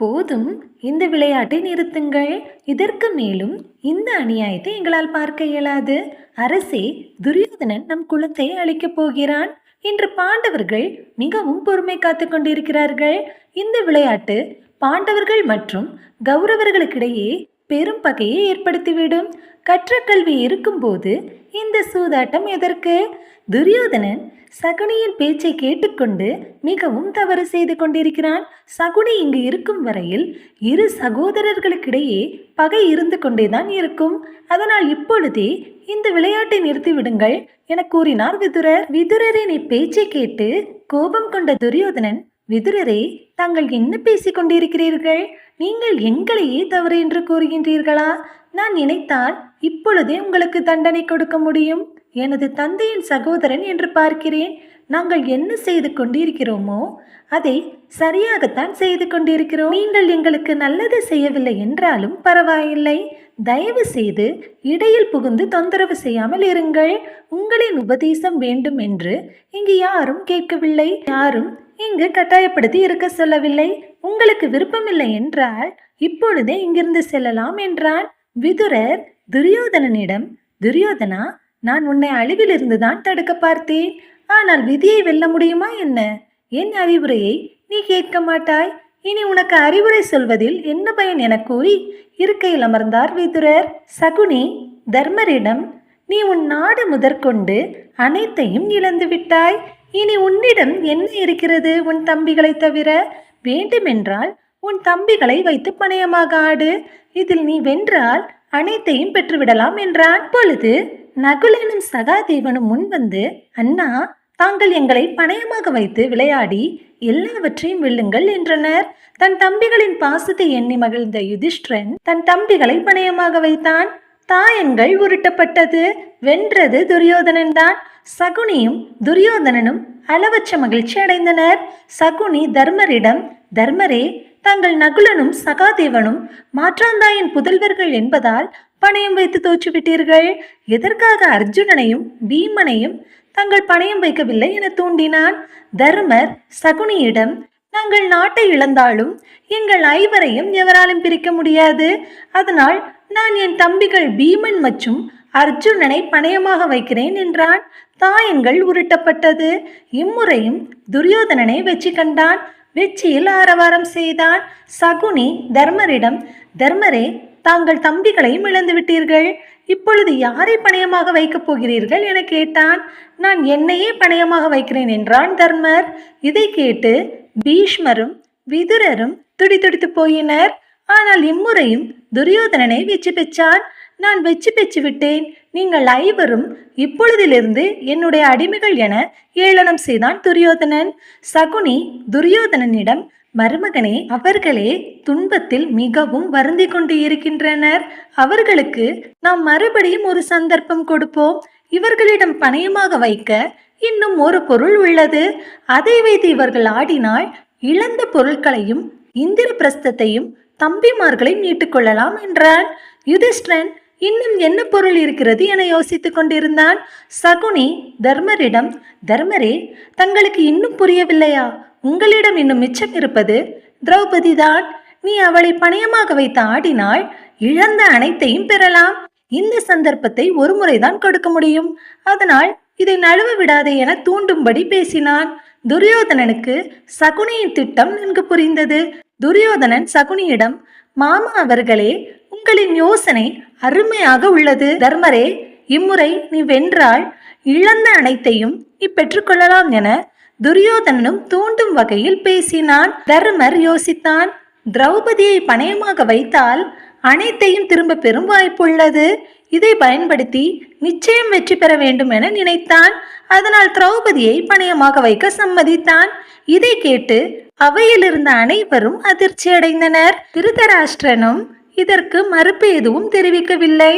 போதும், இந்த விளையாட்டை நிறுத்துங்கள். இதற்கு மேலும் இந்த அநியாயத்தை எங்களால் பார்க்க இயலாது. அரசே, துரியோதனன் நம் குலத்தை அழிக்கப் போகிறான். இன்று பாண்டவர்கள் மிகவும் பொறுமை காத்து கொண்டிருக்கிறார்கள். இந்த விளையாட்டு பாண்டவர்கள் மற்றும் கௌரவர்களுக்கிடையே பெரும் பகையை ஏற்படுத்திவிடும். கற்ற கல்வி இருக்கும்போது இந்த சூதாட்டம் எதற்கு? துரியோதனன் சகுனியின் பேச்சை கேட்டுக்கொண்டு மிகவும் தவறு செய்து கொண்டிருக்கிறான். சகுனி இங்கு இருக்கும் வரையில் இரு சகோதரர்களுக்கிடையே பகை இருந்து கொண்டேதான் இருக்கும். அதனால் இப்பொழுதே இந்த விளையாட்டை நிறுத்திவிடுங்கள் என கூறினார் விதுரர். விதுரரின் இப்பேச்சை கேட்டு கோபம் கொண்ட துரியோதனன், விதுரரே, தாங்கள் என்ன பேசிக் கொண்டிருக்கிறீர்கள்? நீங்கள் எங்களையே தவறு என்று கூறுகின்றீர்களா? நான் நினைத்தால் இப்பொழுதே உங்களுக்கு தண்டனை கொடுக்க முடியும். எனது தந்தையின் சகோதரன் என்று பார்க்கிறேன். நாங்கள் என்ன செய்து கொண்டிருக்கிறோமோ அதை சரியாகத்தான் செய்து கொண்டிருக்கிறோம். நீங்கள் எங்களுக்கு நல்லது செய்யவில்லை என்றாலும் பரவாயில்லை. தயவு செய்து இடையில் புகுந்து தொந்தரவு செய்யாமல் இருங்கள். உங்களின் உபதேசம் வேண்டும் என்று இங்கு யாரும் கேட்கவில்லை. யாரும் இங்கு கட்டாயப்படுத்தி இருக்க சொல்லவில்லை. உங்களுக்கு விருப்பமில்லை என்றால் இப்பொழுதே இங்கிருந்து செல்லலாம் என்றான். விதுரர் துரியோதனனிடம், துரியோதனா, நான் உன்னை அழிவிலிருந்து தான் தடுக்க பார்த்தேன். ஆனால் விதியை வெல்ல முடியுமா என்ன? என் அறிவுரையை நீ கேட்க மாட்டாய். இனி உனக்கு அறிவுரை சொல்வதில் என்ன பயன் என கூறி இருக்கையில் அமர்ந்தார் விதுரர். சகுனி தர்மரிடம், நீ உன் நாடு முதற்கொண்டு அனைத்தையும் இழந்து விட்டாய். இனி உன்னிடம் என்ன இருக்கிறது உன் தம்பிகளை தவிர? வேண்டுமென்றால் உன் தம்பிகளை வைத்து பணயமாக ஆடு. இதில் நீ வென்றால் அனைத்தையும் பெற்றுவிடலாம் என்றான். அப்பொழுது நகுலனும் சகாதேவனும் முன் வந்து, அண்ணா, தாங்கள் எங்களை பணயமாக வைத்து விளையாடி எல்லாவற்றையும் வெல்லுங்கள் என்றனர். தன் தம்பிகளின் பாசத்தை எண்ணி மகிழ்ந்த யுதிஷ்டிரன் தன் தம்பிகளை பணயமாக வைத்தான். தாயங்கள் உருட்டப்பட்டது. வென்றது துரியோதனன் தான். சகுனியும் துரியோதனனும் அளவற்ற மகிழ்ச்சி அடைந்தனர். சகுனி தர்மரிடம், தர்மரே, தங்கள் நகுலனும் சகாதேவனும் மாற்றாந்தாயின் புதல்வர்கள் என்பதால் பணயம் வைத்து தோற்றுவிட்டீர்கள். எதற்காக அர்ஜுனனையும் பீமனையும் தங்கள் பணயம் வைக்கவில்லை என தூண்டினான். தர்மர் சகுனியிடம், நாங்கள் நாட்டை இழந்தாலும் எங்கள் ஐவரையும் எவராலும் பிரிக்க முடியாது. அதனால் நான் என் தம்பிகள் பீமன் மற்றும் அர்ஜுனனை பணயமாக வைக்கிறேன் என்றான். தாயங்கள் உருட்டப்பட்டது. இம்முறையும் துரியோதனனை வெற்றி கண்டான். வெற்றியில் ஆரவாரம் செய்தான். சகுனி தர்மரிடம், தர்மரே, தாங்கள் தம்பிகளையும் இழந்து விட்டீர்கள். இப்பொழுது யாரை பணயமாக வைக்கப் போகிறீர்கள் என கேட்டான். நான் என்னையே பணயமாக வைக்கிறேன் என்றான் தர்மர். இதை கேட்டு பீஷ்மரும் விதுரரும் துடிதுடித்து போயினர். ஆனால் இம்முறையும் துரியோதனனை வெற்றி பெற்றான். நான் வெற்றி பெற்று விட்டேன். நீங்கள் ஐவரும் இப்பொழுதிலிருந்து என்னுடைய அடிமைகள் என ஏளனம் செய்தான் துரியோதனன். சகுனி துரியோதனனிடம், மருமகனே, அவர்களே துன்பத்தில் மிகவும் வருந்தி கொண்டு இருக்கின்றனர். அவர்களுக்கு நாம் மறுபடியும் ஒரு சந்தர்ப்பம் கொடுப்போம். இவர்களிடம் பணயமாக வைக்க இன்னும் ஒரு பொருள் உள்ளது. அதை வைத்து இவர்கள் ஆடினால் இழந்த பொருட்களையும் இந்திர பிரஸ்தத்தையும் தம்பிமார்களையும் மீட்டுக் கொள்ளலாம் என்றான். யுதிஷ்டிரன் இன்னும் என்ன பொருள் இருக்கிறது என யோசித்துக் கொண்டிருந்தான். சகுனி தர்மரிடம், தர்மரே, தங்களுக்கு இன்னும் புரியவில்லையா? உங்களிடம் இன்னும் மிச்சம் இருப்பது திரௌபதி தான். நீ அவளை பணயமாக வைத்து ஆடினால் இழந்த அனைத்தையும் பெறலாம். இந்த சந்தர்ப்பத்தை ஒரு முறைதான் கொடுக்க முடியும். அதனால் இதை நழுவ விடாதே என தூண்டும்படி பேசினான். துரியோதனனுக்கு சகுனியின் திட்டம் நன்கு புரிந்தது. துரியோதனன் சகுனியிடம், மாமா அவர்களே, உங்களின் யோசனை அருமையாக உள்ளது. தர்மரே, இம்முறை நீ வென்றால் இழந்த அனைத்தையும் நீ பெற்றுக்கொள்ளலாம் என துரியோதனனும் தூண்டும் வகையில் பேசினான். தர்மர் யோசித்தான். திரௌபதியை பணயமாக வைத்தால் அனைத்தையும் திரும்ப பெறும் வாய்ப்புள்ளது. இதை பயன்படுத்தி நிச்சயம் வெற்றி பெற வேண்டும் என நினைத்தான். அதனால் திரௌபதியை பணயமாக வைக்க சம்மதித்தான். இதை கேட்டு அவையில் இருந்த அனைவரும் அதிர்ச்சி அடைந்தனர். திருதராஷ்டிரனும் இதற்கு மறுப்பு எதுவும் தெரிவிக்கவில்லை.